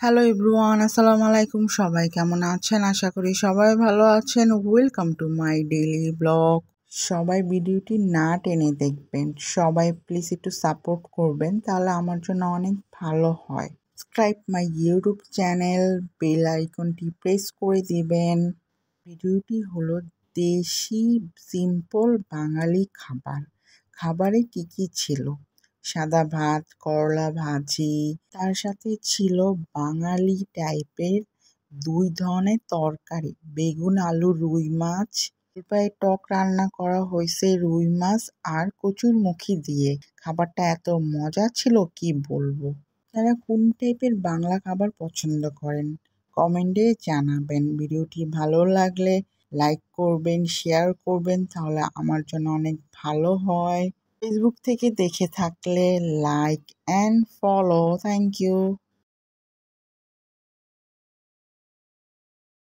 Hello everyone, আসসালামু আলাইকুম। সবাই কেমন আছেন? আশা করি সবাই ভালো আছেন। Welcome to my daily blog. সবাই ভিডিওটি না টেনে দেখবেন। সবাই প্লিজ একটু সাপোর্ট করবেন, তাহলে আমার জন্য অনেক ভালো হয়। Subscribe my YouTube channel, bell আইকনটি প্রেস করে দিবেন। ভিডিওটি হলো দেশি সিম্পল বাঙালি খাবার। খাবারে কি কি ছিল? সাদা ভাত, করলা ভাজি, তার সাথে ছিল বাঙালি টাইপের ২ ধরনের তরকারি, বেগুন, আলু, রুই মাছ, জলপাইয়ের টক রান্না করা হয়েছে রুই মাছ আর কচুরমুখী দিয়ে। খাবারটা এত মজা ছিল কি বলবো। আপনারা কোন টাইপের বাংলা খাবার পছন্দ করেন? কমেন্টে জানাবেন। ভিডিওটি ভালো লাগলে লাইক করবেন, শেয়ার করবেন, তাহলে আমার জন্য অনেক ভালো হয়। ফেসবুক থেকে দেখে থাকলে like and follow. Thank you.